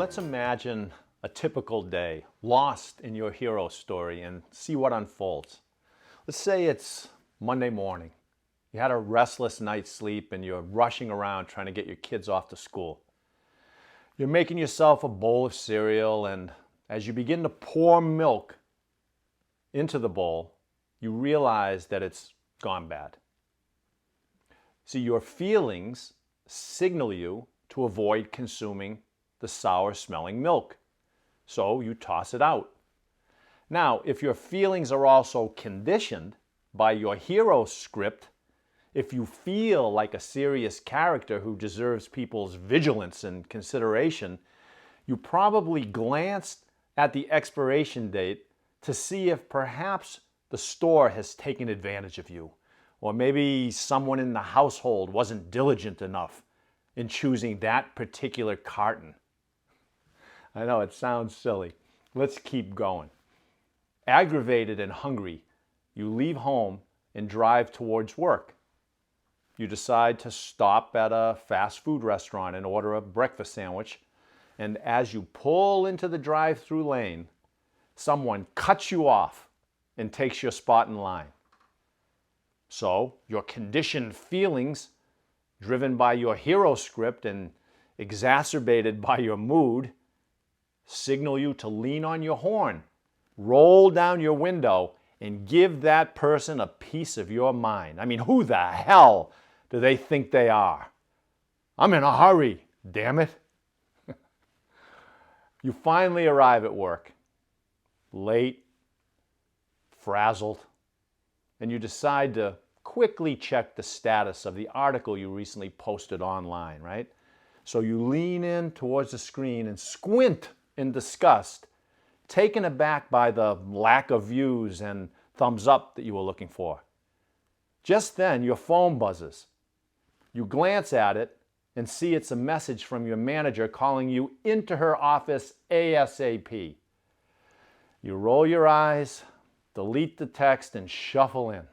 let's imagine a typical day, lost in your hero story, and see what unfolds. Let's say it's Monday morning. You had a restless night's sleep and you're rushing around trying to get your kids off to school. You're making yourself a bowl of cereal, and as you begin to pour milk into the bowl, you realize that it's gone bad. See, your feelings signal you to avoid consuming the sour-smelling milk. So you toss it out. Now, if your feelings are also conditioned by your hero script, if you feel like a serious character who deserves people's vigilance and consideration, you probably glanced at the expiration date to see if perhaps the store has taken advantage of you, or maybe someone in the household wasn't diligent enough in choosing that particular carton. I know it sounds silly. Let's keep going. Aggravated and hungry, you leave home and drive towards work. You decide to stop at a fast food restaurant and order a breakfast sandwich, and as you pull into the drive-through lane, someone cuts you off and takes your spot in line. So your conditioned feelings, driven by your hero script and exacerbated by your mood, signal you to lean on your horn, roll down your window, and give that person a piece of your mind. I mean, who the hell do they think they are? I'm in a hurry, damn it. You finally arrive at work, late, frazzled, and you decide to quickly check the status of the article you recently posted online, right? So you lean in towards the screen and squint in disgust, taken aback by the lack of views and thumbs up that you were looking for. Just then, your phone buzzes. You glance at it and see it's a message from your manager calling you into her office ASAP. You roll your eyes, delete the text, and shuffle in.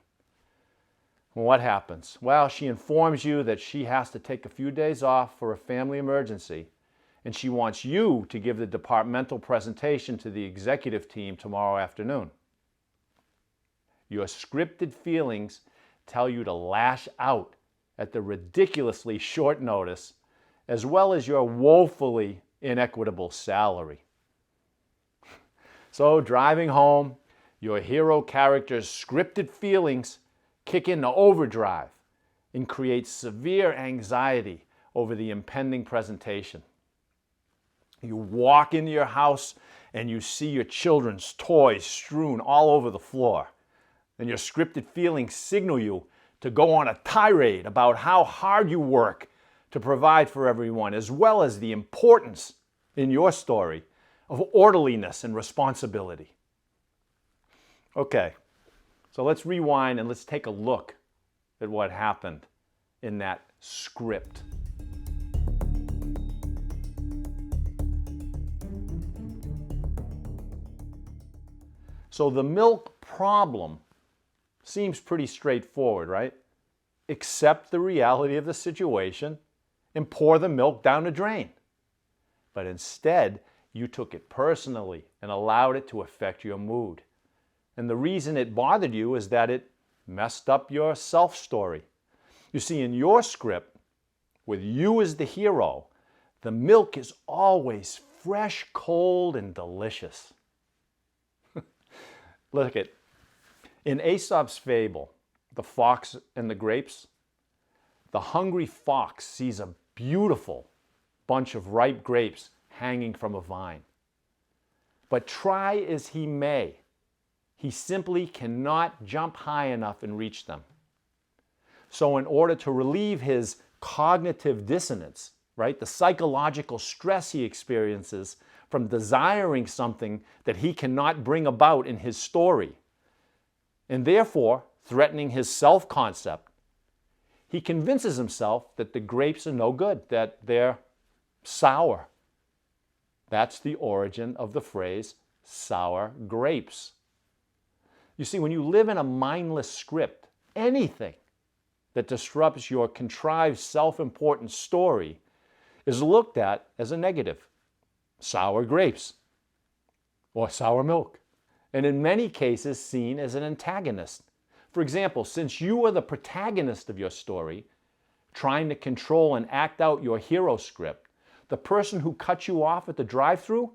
What happens? Well, she informs you that she has to take a few days off for a family emergency, and she wants you to give the departmental presentation to the executive team tomorrow afternoon. Your scripted feelings tell you to lash out at the ridiculously short notice, as well as your woefully inequitable salary. So, driving home, your hero character's scripted feelings kick into overdrive and create severe anxiety over the impending presentation. You walk into your house and you see your children's toys strewn all over the floor. And your scripted feelings signal you to go on a tirade about how hard you work to provide for everyone, as well as the importance in your story of orderliness and responsibility. Okay, so let's rewind and let's take a look at what happened in that script. So the milk problem seems pretty straightforward, right? Accept the reality of the situation and pour the milk down the drain. But instead, you took it personally and allowed it to affect your mood. And the reason it bothered you is that it messed up your self-story. You see, in your script, with you as the hero, the milk is always fresh, cold, and delicious. Look at, in Aesop's fable, The Fox and the Grapes, the hungry fox sees a beautiful bunch of ripe grapes hanging from a vine. But try as he may, he simply cannot jump high enough and reach them. So in order to relieve his cognitive dissonance, right, the psychological stress he experiences from desiring something that he cannot bring about in his story, and therefore threatening his self-concept, he convinces himself that the grapes are no good, that they're sour. That's the origin of the phrase sour grapes. You see, when you live in a mindless script, anything that disrupts your contrived self-important story is looked at as a negative. sour grapes or sour milk, and in many cases seen as an antagonist. For example, since you were the protagonist of your story, trying to control and act out your hero script, the person who cut you off at the drive-thru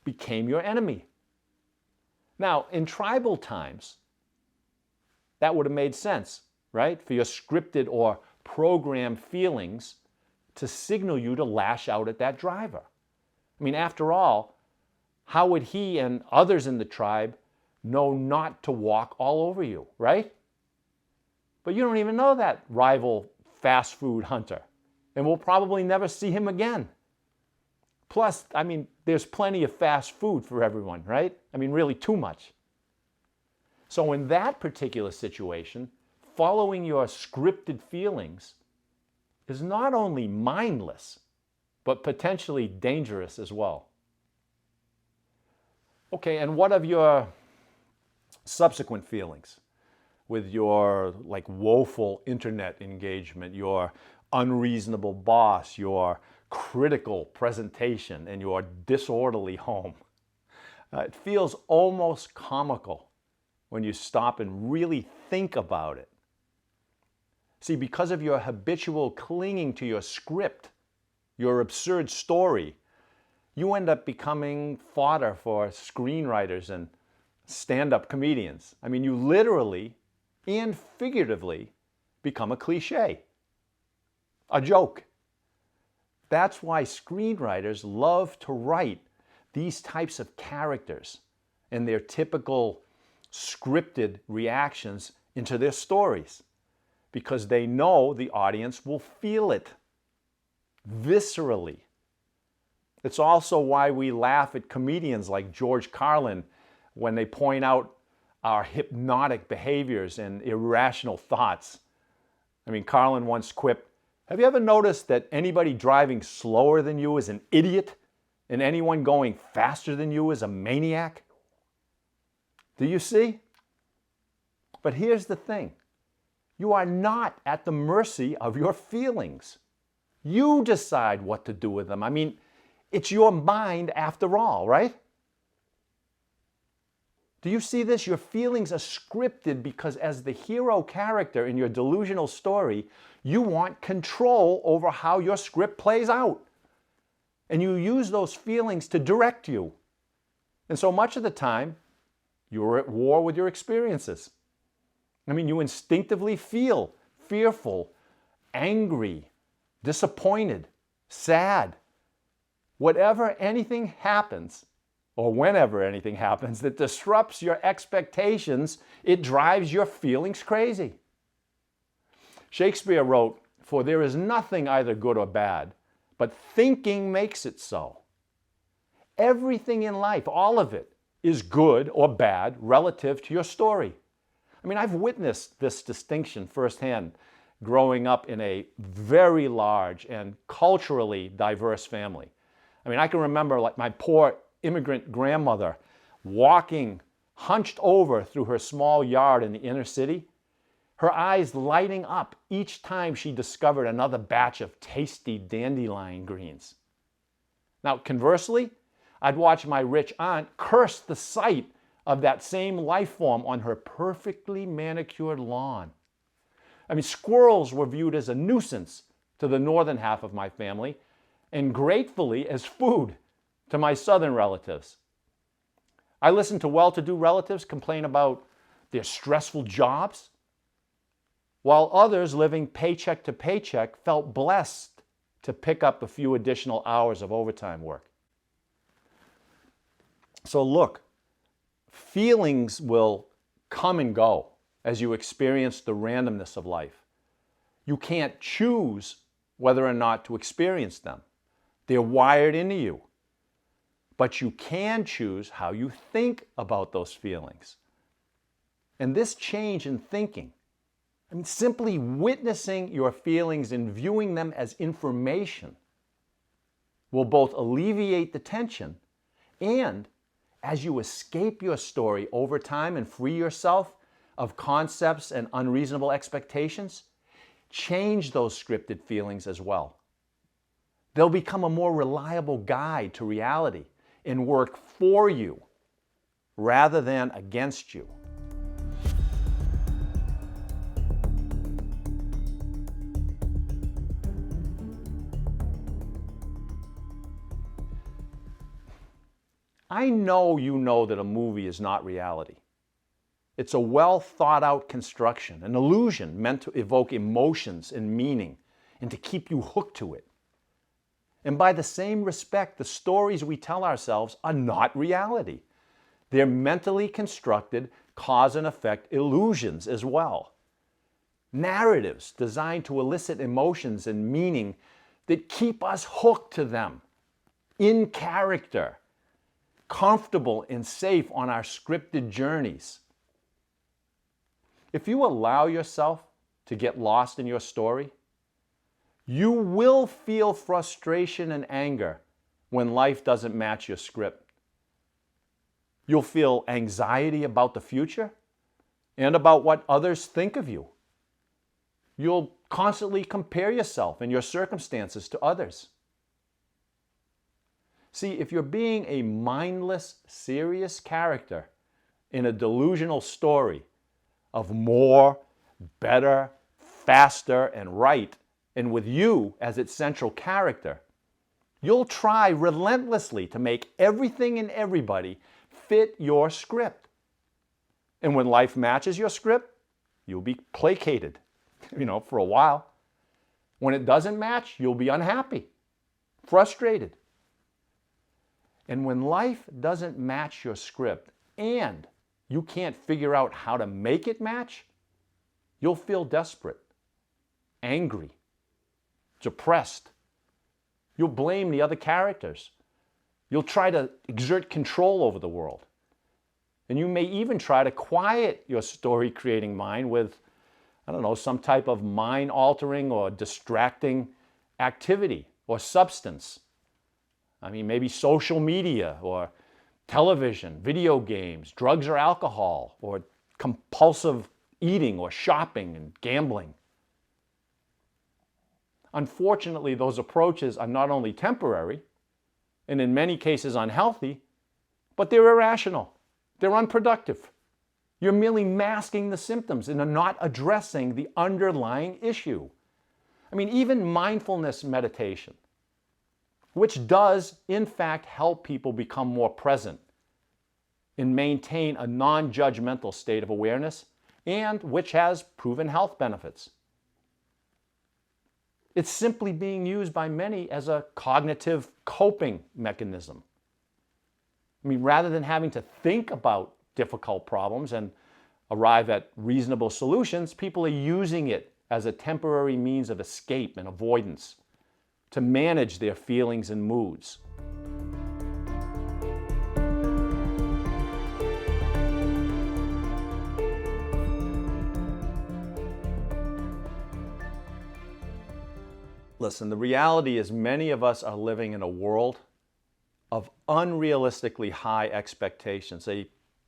became your enemy. Now, in tribal times, that would have made sense, right? For your scripted or programmed feelings to signal you to lash out at that driver. I mean, after all, how would he and others in the tribe know not to walk all over you, right? But you don't even know that rival fast food hunter, and we'll probably never see him again. Plus, I mean, there's plenty of fast food for everyone, right? I mean, really too much. So in that particular situation, following your scripted feelings is not only mindless, but potentially dangerous as well. Okay, and what of your subsequent feelings with your woeful internet engagement, your unreasonable boss, your critical presentation, and your disorderly home? It feels almost comical when you stop and really think about it. See, because of your habitual clinging to your script, your absurd story, you end up becoming fodder for screenwriters and stand-up comedians. I mean, you literally and figuratively become a cliché, a joke. That's why screenwriters love to write these types of characters and their typical scripted reactions into their stories, because they know the audience will feel it viscerally. It's also why we laugh at comedians like George Carlin when they point out our hypnotic behaviors and irrational thoughts. I mean, Carlin once quipped, "Have you ever noticed that anybody driving slower than you is an idiot and anyone going faster than you is a maniac?" Do you see? But here's the thing. You are not at the mercy of your feelings. You decide what to do with them. I mean, it's your mind after all, right? Do you see this? Your feelings are scripted because as the hero character in your delusional story, you want control over how your script plays out. And you use those feelings to direct you. And so much of the time, you're at war with your experiences. I mean, you instinctively feel fearful, angry, disappointed, sad. Whatever anything happens, or whenever anything happens that disrupts your expectations, it drives your feelings crazy. Shakespeare wrote, "For there is nothing either good or bad, but thinking makes it so." Everything in life, all of it, is good or bad relative to your story. I mean, I've witnessed this distinction firsthand growing up in a very large and culturally diverse family. I mean, I can remember my poor immigrant grandmother walking hunched over through her small yard in the inner city, her eyes lighting up each time she discovered another batch of tasty dandelion greens. Now, conversely, I'd watch my rich aunt curse the sight of that same life form on her perfectly manicured lawn. I mean, squirrels were viewed as a nuisance to the northern half of my family, and gratefully as food to my southern relatives. I listened to well-to-do relatives complain about their stressful jobs, while others living paycheck to paycheck felt blessed to pick up a few additional hours of overtime work. So look, feelings will come and go as you experience the randomness of life. You can't choose whether or not to experience them. They're wired into you. But you can choose how you think about those feelings. And this change in thinking, I mean, simply witnessing your feelings and viewing them as information, will both alleviate the tension and, as you escape your story over time and free yourself of concepts and unreasonable expectations, change those scripted feelings as well. They'll become a more reliable guide to reality and work for you rather than against you. I know you know that a movie is not reality. It's a well thought out construction, an illusion meant to evoke emotions and meaning and to keep you hooked to it. And by the same respect, the stories we tell ourselves are not reality. They're mentally constructed cause and effect illusions as well. Narratives designed to elicit emotions and meaning that keep us hooked to them, in character, comfortable and safe on our scripted journeys. If you allow yourself to get lost in your story, you will feel frustration and anger when life doesn't match your script. You'll feel anxiety about the future and about what others think of you. You'll constantly compare yourself and your circumstances to others. See, if you're being a mindless, serious character in a delusional story of more, better, faster, and right, and with you as its central character, you'll try relentlessly to make everything and everybody fit your script. And when life matches your script, you'll be placated, for a while. When it doesn't match, you'll be unhappy, frustrated. And when life doesn't match your script and you can't figure out how to make it match, you'll feel desperate, angry, depressed. You'll blame the other characters. You'll try to exert control over the world. And you may even try to quiet your story-creating mind with, some type of mind-altering or distracting activity or substance. Maybe social media or television, video games, drugs or alcohol, or compulsive eating or shopping and gambling. Unfortunately, those approaches are not only temporary, and in many cases unhealthy, but they're irrational. They're unproductive. You're merely masking the symptoms and are not addressing the underlying issue. Even mindfulness meditation, which does, in fact, help people become more present and maintain a non-judgmental state of awareness, and which has proven health benefits. It's simply being used by many as a cognitive coping mechanism. Rather than having to think about difficult problems and arrive at reasonable solutions, people are using it as a temporary means of escape and avoidance to manage their feelings and moods. Listen, the reality is many of us are living in a world of unrealistically high expectations, a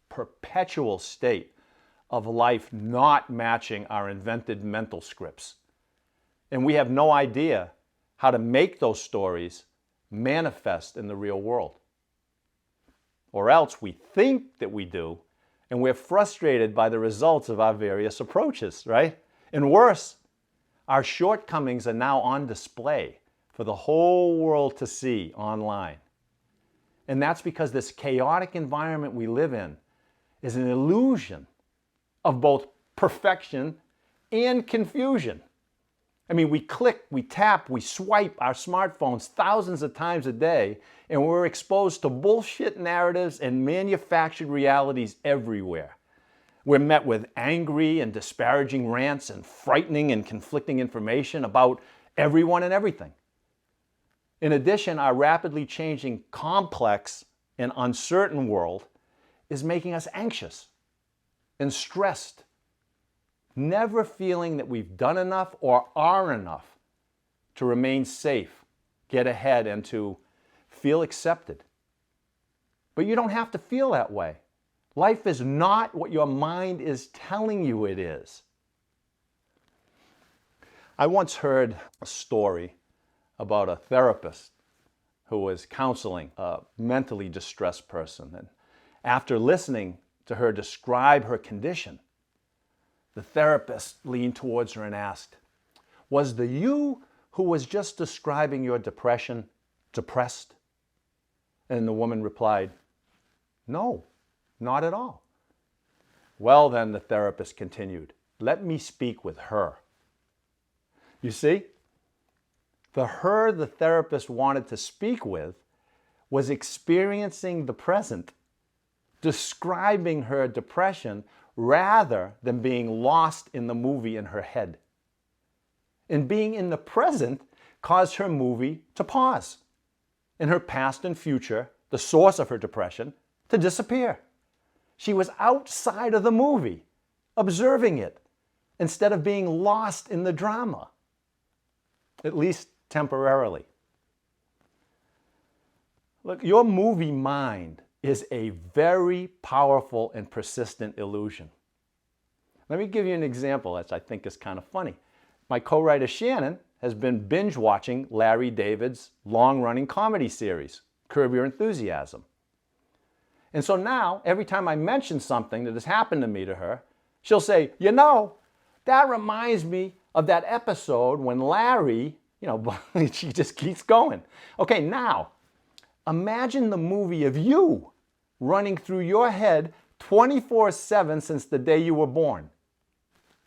perpetual state of life not matching our invented mental scripts. And we have no idea how to make those stories manifest in the real world. Or else we think that we do, and we're frustrated by the results of our various approaches, right? And worse, our shortcomings are now on display for the whole world to see online. And that's because this chaotic environment we live in is an illusion of both perfection and confusion. We click, we tap, we swipe our smartphones thousands of times a day, and we're exposed to bullshit narratives and manufactured realities everywhere. We're met with angry and disparaging rants and frightening and conflicting information about everyone and everything. In addition, our rapidly changing, complex, and uncertain world is making us anxious and stressed, never feeling that we've done enough or are enough to remain safe, get ahead, and to feel accepted. But you don't have to feel that way. Life is not what your mind is telling you it is. I once heard a story about a therapist who was counseling a mentally distressed person. And after listening to her describe her condition, the therapist leaned towards her and asked, "Was the you who was just describing your depression depressed?" And the woman replied, "No, not at all." "Well, then," the therapist continued, "let me speak with her." You see, the her the therapist wanted to speak with was experiencing the present, describing her depression rather than being lost in the movie in her head. And being in the present caused her movie to pause, and her past and future, the source of her depression, to disappear. She was outside of the movie, observing it, instead of being lost in the drama, at least temporarily. Look, your movie mind is a very powerful and persistent illusion. Let me give you an example that I think is kind of funny. My co-writer Shannon has been binge watching Larry David's long-running comedy series, Curb Your Enthusiasm. And so now, every time I mention something that has happened to me to her, she'll say, "You know, that reminds me of that episode when Larry," she just keeps going. Okay, now, imagine the movie of you running through your head 24/7 since the day you were born.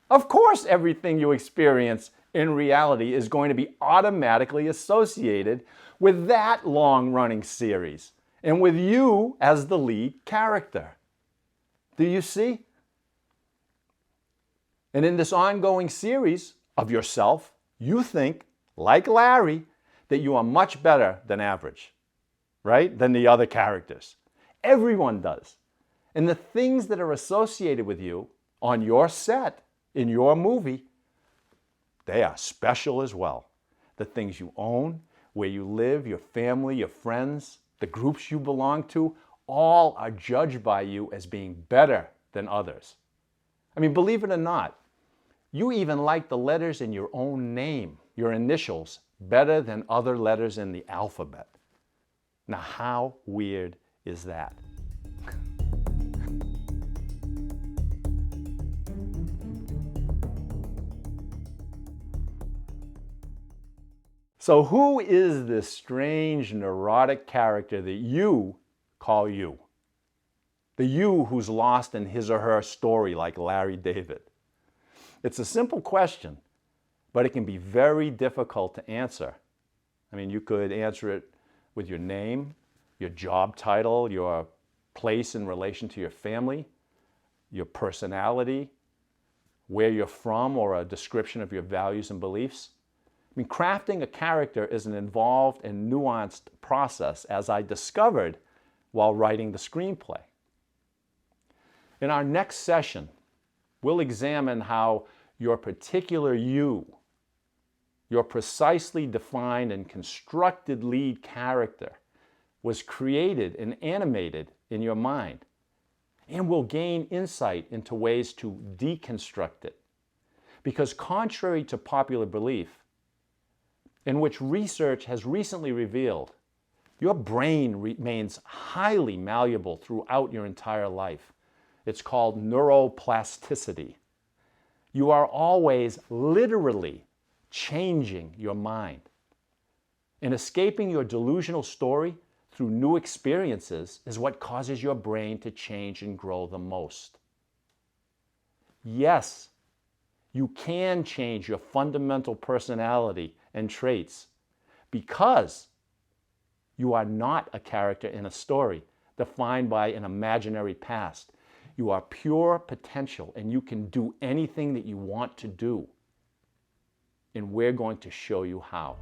Of course, everything you experience in reality is going to be automatically associated with that long-running series and with you as the lead character. Do you see? And in this ongoing series of yourself, you think, like Larry, that you are much better than average, right? Than the other characters. Everyone does. And the things that are associated with you on your set, in your movie, they are special as well. The things you own, where you live, your family, your friends, the groups you belong to, all are judged by you as being better than others. I mean, believe it or not, you even like the letters in your own name, your initials, better than other letters in the alphabet. Now, how weird is that? So who is this strange, neurotic character that you call you? The you who's lost in his or her story like Larry David. It's a simple question, but it can be very difficult to answer. I mean, you could answer it with your name, your job title, your place in relation to your family, your personality, where you're from, or a description of your values and beliefs. I mean, crafting a character is an involved and nuanced process, as I discovered while writing the screenplay. In our next session, we'll examine how your particular you, your precisely defined and constructed lead character, was created and animated in your mind, and we'll gain insight into ways to deconstruct it. Because contrary to popular belief, in which research has recently revealed, your brain remains highly malleable throughout your entire life. It's called neuroplasticity. You are always literally changing your mind. And escaping your delusional story through new experiences is what causes your brain to change and grow the most. Yes, you can change your fundamental personality and traits because you are not a character in a story defined by an imaginary past. You are pure potential, and you can do anything that you want to do. And we're going to show you how.